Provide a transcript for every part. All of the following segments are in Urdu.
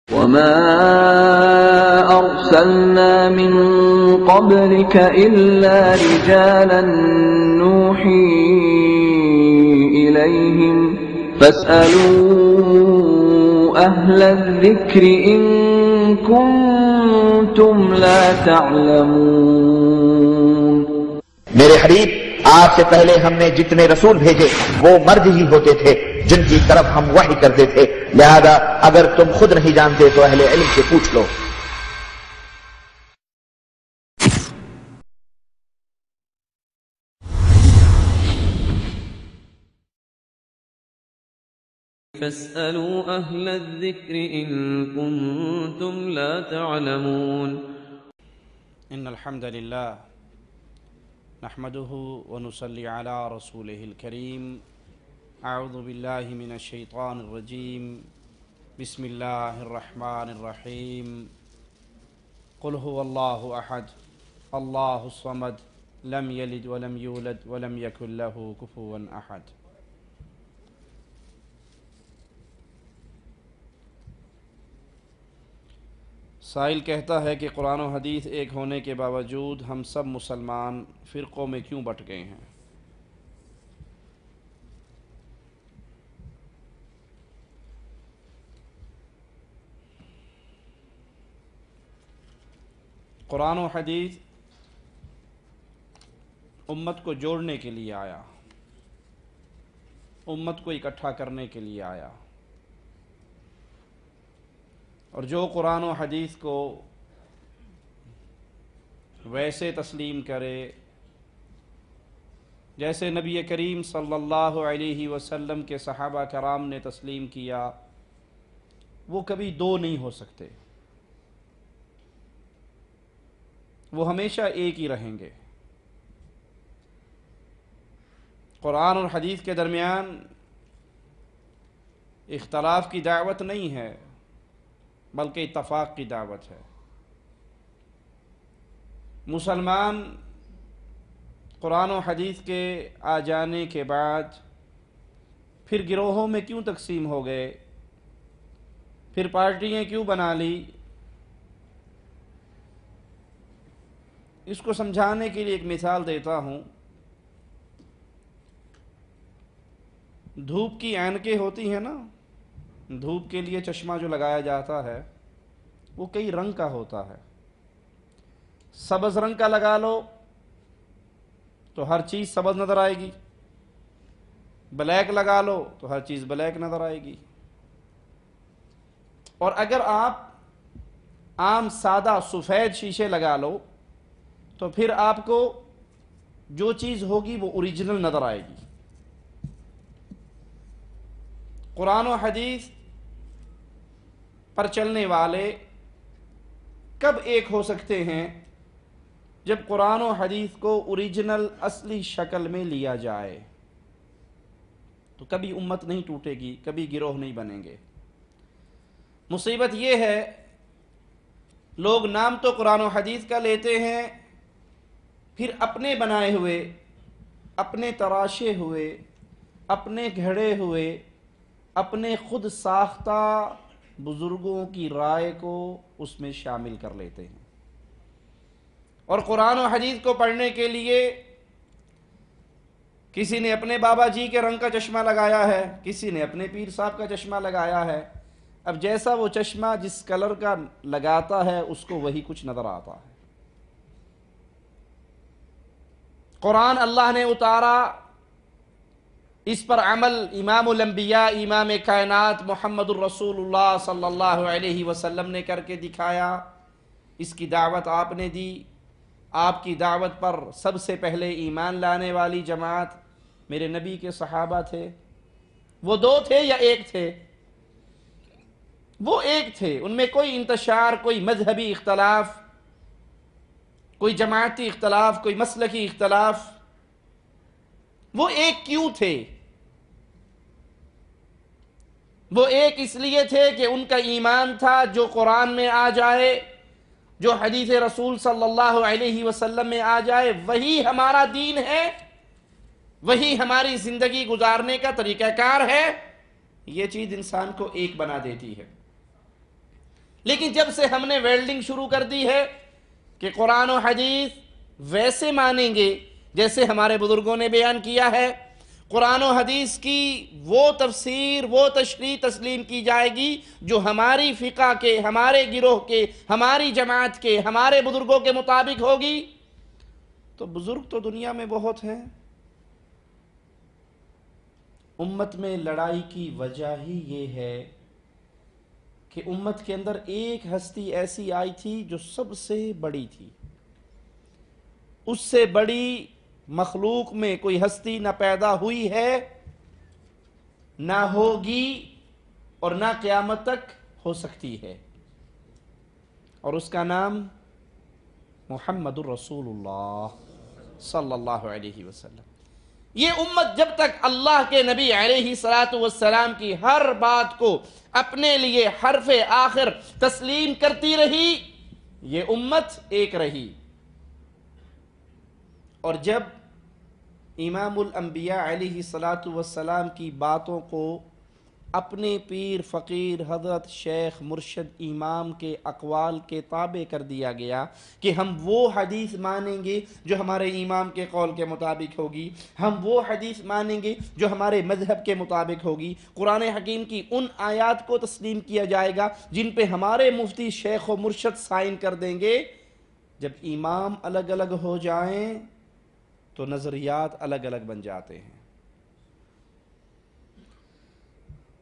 وما أرسلنا من قبلك إلا رجالا نوحي إليهم فاسألوا أهل الذكر إن كنتم لا تعلمون۔ میرے حبیب، آپ سے پہلے ہم نے جتنے رسول بھیجے وہ مرد ہی ہوتے تھے جن کی طرف ہم وحی کرتے تھے، لہذا اگر تم خود نہیں جانتے تو اہل علم سے پوچھ لو۔ فاسألوا أهل الذكر إن كنتم لا تعلمون۔ إن الحمد لله نحمده ونصلي على رسوله الكريم۔ أعوذ بالله من الشيطان الرجيم، بسم الله الرحمن الرحيم۔ قل هو الله أحد الله الصمد لم يلد ولم يولد ولم يكن له كفوا أحد۔ سائل کہتا ہے کہ قرآن و حدیث ایک ہونے کے باوجود ہم سب مسلمان فرقوں میں کیوں بٹ گئے ہیں؟ قرآن و حدیث امت کو جوڑنے کے لیے آیا، امت کو اکٹھا کرنے کے لیے آیا، اور جو قرآن و حدیث کو ویسے تسلیم کرے جیسے نبی کریم صلی اللہ علیہ وسلم کے صحابہ کرام نے تسلیم کیا، وہ کبھی دو نہیں ہو سکتے، وہ ہمیشہ ایک ہی رہیں گے۔ قرآن اور حدیث کے درمیان اختلاف کی دعوت نہیں ہے بلکہ اتفاق کی دعوت ہے۔ مسلمان قرآن و حدیث کے آ جانے کے بعد پھر گروہوں میں کیوں تقسیم ہو گئے، پھر پارٹیاں کیوں بنا لی؟ اس کو سمجھانے کے لیے ایک مثال دیتا ہوں۔ دھوپ کی اینکیں ہوتی ہیں نا، دھوپ کے لیے چشمہ جو لگایا جاتا ہے وہ کئی رنگ کا ہوتا ہے۔ سبز رنگ کا لگا لو تو ہر چیز سبز نظر آئے گی، بلیک لگا لو تو ہر چیز بلیک نظر آئے گی، اور اگر آپ عام سادہ سفید شیشے لگا لو تو پھر آپ کو جو چیز ہوگی وہ اوریجنل نظر آئے گی۔ قرآن و حدیث پر چلنے والے کب ایک ہو سکتے ہیں؟ جب قرآن و حدیث کو اوریجنل اصلی شکل میں لیا جائے تو کبھی امت نہیں ٹوٹے گی، کبھی گروہ نہیں بنیں گے۔ مصیبت یہ ہے لوگ نام تو قرآن و حدیث کا لیتے ہیں، پھر اپنے بنائے ہوئے، اپنے تراشے ہوئے، اپنے گھڑے ہوئے، اپنے خود ساختہ بزرگوں کی رائے کو اس میں شامل کر لیتے ہیں، اور قرآن و حدیث کو پڑھنے کے لیے کسی نے اپنے بابا جی کے رنگ کا چشمہ لگایا ہے، کسی نے اپنے پیر صاحب کا چشمہ لگایا ہے۔ اب جیسا وہ چشمہ جس کلر کا لگاتا ہے اس کو وہی کچھ نظر آتا ہے۔ قرآن اللہ نے اتارا، اس پر عمل امام الانبیاء، امام کائنات محمد الرسول اللہ صلی اللہ علیہ وسلم نے کر کے دکھایا، اس کی دعوت آپ نے دی۔ آپ کی دعوت پر سب سے پہلے ایمان لانے والی جماعت میرے نبی کے صحابہ تھے۔ وہ دو تھے یا ایک تھے؟ وہ ایک تھے، ان میں کوئی انتشار، کوئی مذہبی اختلاف، کوئی جماعتی اختلاف، کوئی مسلکی اختلاف۔ وہ ایک کیوں تھے؟ وہ ایک اس لیے تھے کہ ان کا ایمان تھا جو قرآن میں آ جائے، جو حدیث رسول صلی اللہ علیہ وسلم میں آ جائے وہی ہمارا دین ہے، وہی ہماری زندگی گزارنے کا طریقہ کار ہے۔ یہ چیز انسان کو ایک بنا دیتی ہے۔ لیکن جب سے ہم نے ویلڈنگ شروع کر دی ہے کہ قرآن و حدیث ویسے مانیں گے جیسے ہمارے بزرگوں نے بیان کیا ہے، قرآن و حدیث کی وہ تفسیر، وہ تشریح تسلیم کی جائے گی جو ہماری فقہ کے، ہمارے گروہ کے، ہماری جماعت کے، ہمارے بزرگوں کے مطابق ہوگی، تو بزرگ تو دنیا میں بہت ہیں۔ امت میں لڑائی کی وجہ ہی یہ ہے کہ امت کے اندر ایک ہستی ایسی آئی تھی جو سب سے بڑی تھی، اس سے بڑی مخلوق میں کوئی ہستی نہ پیدا ہوئی ہے، نہ ہوگی، اور نہ قیامت تک ہو سکتی ہے، اور اس کا نام محمد الرسول اللہ صلی اللہ علیہ وسلم۔ یہ امت جب تک اللہ کے نبی علیہ السلام کی ہر بات کو اپنے لیے حرف آخر تسلیم کرتی رہی، یہ امت ایک رہی۔ اور جب امام الانبیاء علیہ السلام کی باتوں کو اپنے پیر فقیر حضرت شیخ مرشد امام کے اقوال کے تابع کر دیا گیا کہ ہم وہ حدیث مانیں گے جو ہمارے امام کے قول کے مطابق ہوگی، ہم وہ حدیث مانیں گے جو ہمارے مذہب کے مطابق ہوگی، قرآن حکیم کی ان آیات کو تسلیم کیا جائے گا جن پہ ہمارے مفتی شیخ و مرشد سائن کر دیں گے۔ جب امام الگ الگ ہو جائیں تو نظریات الگ الگ بن جاتے ہیں۔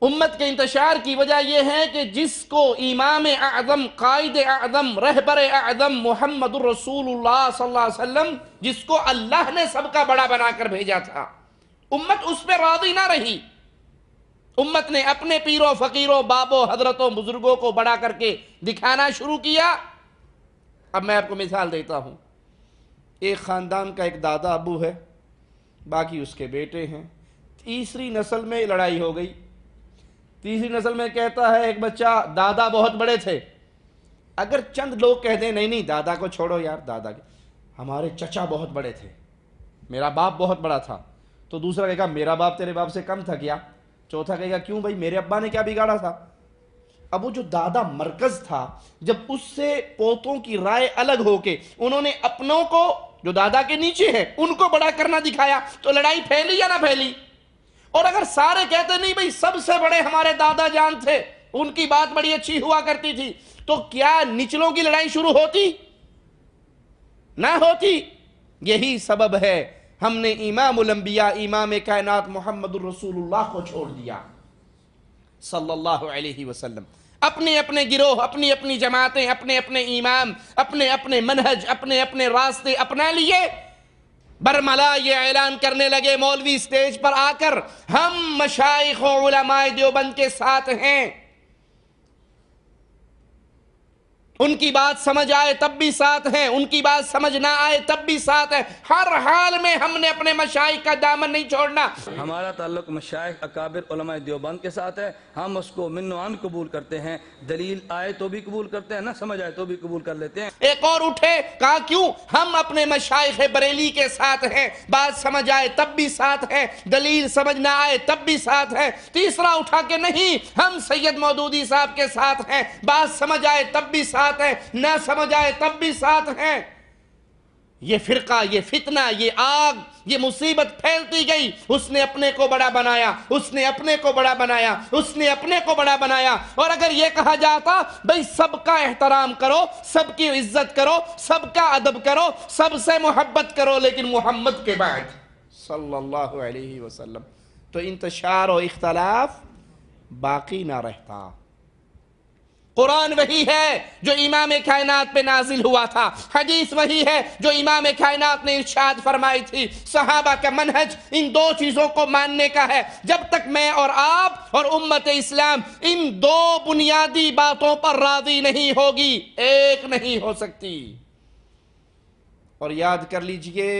امت کے انتشار کی وجہ یہ ہے کہ جس کو امام اعظم، قائد اعظم، رہبر اعظم محمد الرسول اللہ صلی اللہ علیہ وسلم، جس کو اللہ نے سب کا بڑا بنا کر بھیجا تھا، امت اس پہ راضی نہ رہی۔ امت نے اپنے پیروں فقیروں بابوں حضرتوں بزرگوں کو بڑا کر کے دکھانا شروع کیا۔ اب میں آپ کو مثال دیتا ہوں۔ ایک خاندان کا ایک دادا ابو ہے، باقی اس کے بیٹے ہیں، تیسری نسل میں لڑائی ہو گئی۔ تیسری نسل میں کہتا ہے ایک بچہ دادا بہت بڑے تھے۔ اگر چند لوگ کہہ دیں نہیں دادا کو چھوڑو یار، دادا کے ہمارے چچا بہت بڑے تھے، میرا باپ بہت بڑا تھا، تو دوسرا کہے گا میرا باپ تیرے باپ سے کم تھا کیا؟ چوتھا کہے گا کیوں بھائی میرے ابا نے کیا بگاڑا تھا؟ اب وہ جو دادا مرکز تھا، جب اس سے پوتوں کی رائے الگ ہو کے انہوں نے اپنوں کو جو دادا کے نیچے ہیں ان کو بڑا کرنا دکھایا، تو لڑائی پھیلی یا نہ پھیلی؟ اور اگر سارے کہتے نہیں بھئی سب سے بڑے ہمارے دادا جان تھے، ان کی بات بڑی اچھی ہوا کرتی تھی، تو کیا نچلوں کی لڑائی شروع ہوتی؟ نہ ہوتی۔ یہی سبب ہے ہم نے امام الانبیاء، امام کائنات محمد الرسول اللہ کو چھوڑ دیا صلی اللہ علیہ وسلم۔ اپنے اپنے گروہ، اپنی اپنی جماعتیں، اپنے اپنے امام، اپنے اپنے منہج، اپنے اپنے راستے اپنا لیے، برملا یہ اعلان کرنے لگے مولوی سٹیج پر آ کر ہم مشائخ و علماء دیوبند کے ساتھ ہیں، ان کی بات سمجھ آئے تب بھی ساتھ ہیں، ان کی بات سمجھ نہ آئے تب بھی ساتھ ہیں، ہر حال میں ہم نے اپنے مشائخ کا دامن نہیں چھوڑنا۔ ہمارا تعلق مشائخ اکابر علماء دیوبند کے ساتھ ہے، ہم اس کو من و عن قبول کرتے ہیں، دلیل آئے تو بھی قبول کرتے ہیں، نہ سمجھ آئے تو بھی قبول کر لیتے ہیں۔ ایک اور اٹھے، کہا کیوں؟ ہم اپنے مشائخ بریلی کے ساتھ ہیں، بات سمجھ آئے تب بھی ساتھ ہیں، دلیل سمجھ نہ آئے تب بھی ساتھ ہیں۔ تیسرا اٹھا کہ نہیں، ہم سید مودودی صاحب کے ساتھ ہیں، بات سمجھ آئے تب بھی ساتھ ہیں، نہ سمجھ آئے تب بھی ساتھ ہیں۔ یہ فرقہ، یہ فتنہ، یہ آگ، یہ مصیبت پھیلتی گئی۔ اس نے اپنے کو بڑا بنایا، اس نے اپنے کو بڑا بنایا، اس نے اپنے کو بڑا بنایا۔ اور اگر یہ کہا جاتا بھئی سب کا احترام کرو، سب کی عزت کرو، سب کا ادب کرو، سب سے محبت کرو، لیکن محمد کے بعد صلی اللہ علیہ وسلم، تو انتشار و اختلاف باقی نہ رہتا۔ قرآن وہی ہے جو امام کائنات پہ نازل ہوا تھا، حدیث وہی ہے جو امام کائنات نے ارشاد فرمائی تھی۔ صحابہ کا منہج ان دو چیزوں کو ماننے کا ہے۔ جب تک میں اور آپ اور امت اسلام ان دو بنیادی باتوں پر راضی نہیں ہوگی، ایک نہیں ہو سکتی۔ اور یاد کر لیجئے،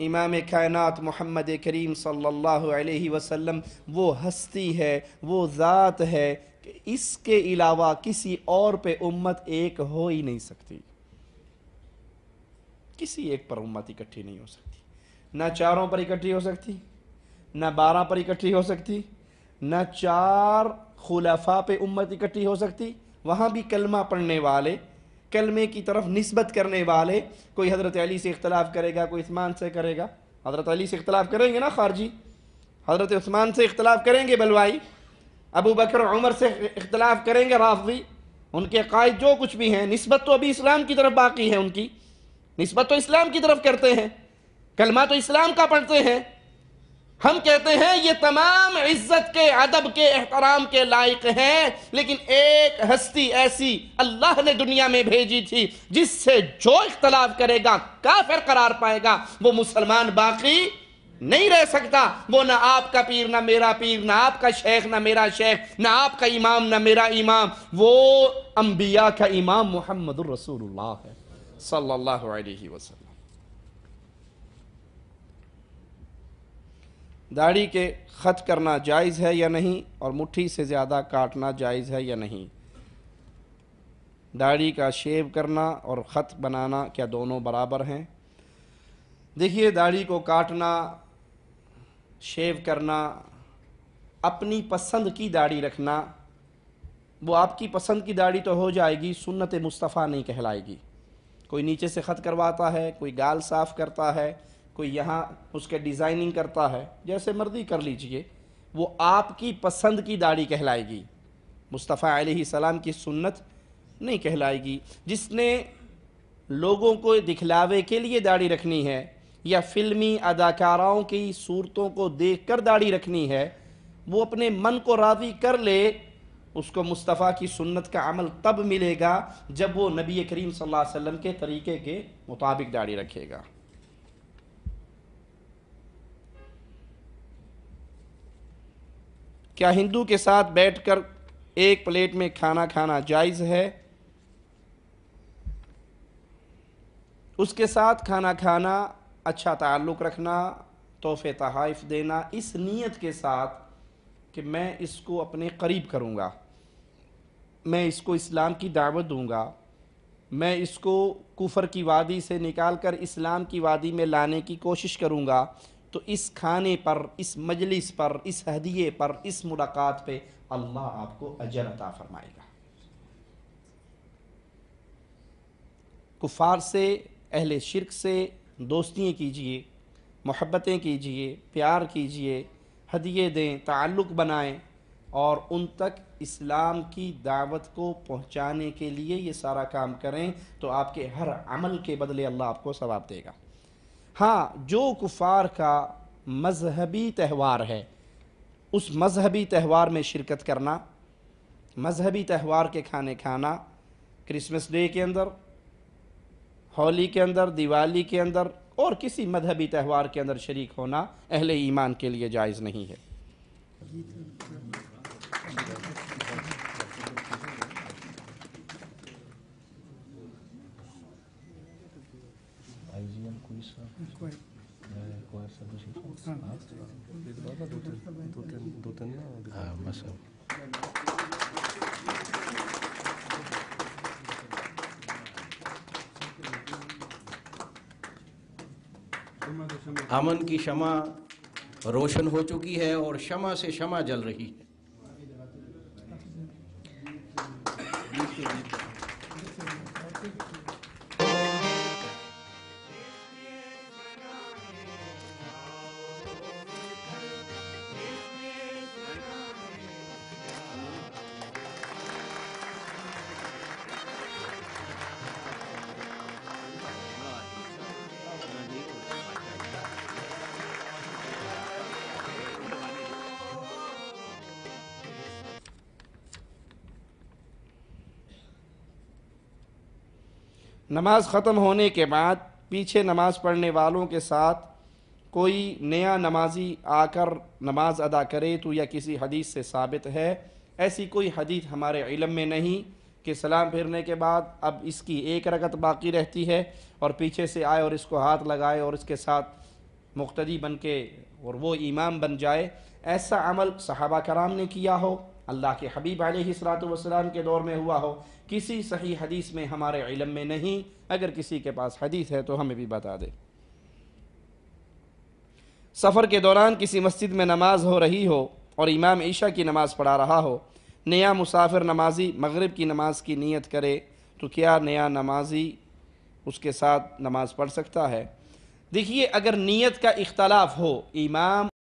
امام کائنات محمد کریم صلی اللہ علیہ وسلم وہ ہستی ہے، وہ ذات ہے کہ اس کے علاوہ کسی اور پہ امت ایک ہو ہی نہیں سکتی۔ کسی ایک پر امت اکٹھی نہیں ہو سکتی، نہ چاروں پر اکٹھی ہو سکتی، نہ 12 پر اکٹھی ہو سکتی، نہ 4 خلفاء پہ امت اکٹھی ہو سکتی، وہاں بھی کلمہ پڑھنے والے، کلمے کی طرف نسبت کرنے والے، کوئی حضرت علی سے اختلاف کرے گا، کوئی عثمان سے کرے گا، حضرت علی سے اختلاف کریں گے نا خارجی، حضرت عثمان سے اختلاف کریں گے بلوائی، ابو بکر عمر سے اختلاف کریں گے رافضی، ان کے قائد جو کچھ بھی ہیں، نسبت تو ابھی اسلام کی طرف باقی ہے، ان کی نسبت تو اسلام کی طرف کرتے ہیں، کلمہ تو اسلام کا پڑھتے ہیں۔ ہم کہتے ہیں یہ تمام عزت کے، ادب کے، احترام کے لائق ہیں، لیکن ایک ہستی ایسی اللہ نے دنیا میں بھیجی تھی جس سے جو اختلاف کرے گا کافر قرار پائے گا، وہ مسلمان باقی نہیں رہ سکتا۔ وہ نہ آپ کا پیر نہ میرا پیر، نہ آپ کا شیخ نہ میرا شیخ، نہ آپ کا امام نہ میرا امام، وہ انبیاء کا امام محمد الرسول اللہ ہے صلی اللہ علیہ وسلم۔ داڑھی کے خط کرنا جائز ہے یا نہیں، اور مٹھی سے زیادہ کاٹنا جائز ہے یا نہیں؟ داڑھی کا شیو کرنا اور خط بنانا کیا دونوں برابر ہیں؟ دیکھیے، داڑھی کو کاٹنا، شیو کرنا، اپنی پسند کی داڑھی رکھنا، وہ آپ کی پسند کی داڑھی تو ہو جائے گی، سنت مصطفیٰ نہیں کہلائے گی۔ کوئی نیچے سے خط کرواتا ہے، کوئی گال صاف کرتا ہے، کوئی یہاں اس کے ڈیزائننگ کرتا ہے، جیسے مرضی کر لیجئے، وہ آپ کی پسند کی داڑھی کہلائے گی، مصطفیٰ علیہ السلام کی سنت نہیں کہلائے گی۔ جس نے لوگوں کو دکھلاوے کے لیے داڑھی رکھنی ہے یا فلمی اداکاراؤں کی صورتوں کو دیکھ کر داڑھی رکھنی ہے، وہ اپنے من کو راضی کر لے، اس کو مصطفیٰ کی سنت کا عمل تب ملے گا جب وہ نبی کریم صلی اللہ علیہ وسلم کے طریقے کے مطابق داڑھی رکھے گا۔ کیا ہندو کے ساتھ بیٹھ کر ایک پلیٹ میں کھانا کھانا جائز ہے؟ اس کے ساتھ کھانا کھانا، اچھا تعلق رکھنا، تحفے تحائف دینا، اس نیت کے ساتھ کہ میں اس کو اپنے قریب کروں گا، میں اس کو اسلام کی دعوت دوں گا، میں اس کو کفر کی وادی سے نکال کر اسلام کی وادی میں لانے کی کوشش کروں گا، تو اس کھانے پر، اس مجلس پر، اس ہدیے پر، اس ملاقات پہ اللہ آپ کو اجر عطا فرمائے گا۔ کفار سے، اہل شرک سے دوستیاں کیجئے، محبتیں کیجئے، پیار کیجئے، ہدیے دیں، تعلق بنائیں، اور ان تک اسلام کی دعوت کو پہنچانے کے لیے یہ سارا کام کریں، تو آپ کے ہر عمل کے بدلے اللہ آپ کو ثواب دے گا۔ ہاں، جو کفار کا مذہبی تہوار ہے، اس مذہبی تہوار میں شرکت کرنا، مذہبی تہوار کے کھانے کھانا، کرسمس ڈے کے اندر، ہولی کے اندر، دیوالی کے اندر، اور کسی مذہبی تہوار کے اندر شریک ہونا اہل ایمان کے لیے جائز نہیں ہے۔ امن کی شمع روشن ہو چکی ہے اور شمع سے شمع جل رہی ہے۔ نماز ختم ہونے کے بعد پیچھے نماز پڑھنے والوں کے ساتھ کوئی نیا نمازی آ کر نماز ادا کرے تو یا کسی حدیث سے ثابت ہے؟ ایسی کوئی حدیث ہمارے علم میں نہیں کہ سلام پھیرنے کے بعد اب اس کی ایک رکعت باقی رہتی ہے اور پیچھے سے آئے اور اس کو ہاتھ لگائے اور اس کے ساتھ مقتدی بن کے اور وہ امام بن جائے۔ ایسا عمل صحابہ کرام نے کیا ہو، اللہ کے حبیب علیہ السلام کے دور میں ہوا ہو، کسی صحیح حدیث میں ہمارے علم میں نہیں۔ اگر کسی کے پاس حدیث ہے تو ہمیں بھی بتا دے۔ سفر کے دوران کسی مسجد میں نماز ہو رہی ہو اور امام عشاء کی نماز پڑھا رہا ہو، نیا مسافر نمازی مغرب کی نماز کی نیت کرے تو کیا نیا نمازی اس کے ساتھ نماز پڑھ سکتا ہے؟ دیکھیے، اگر نیت کا اختلاف ہو، امام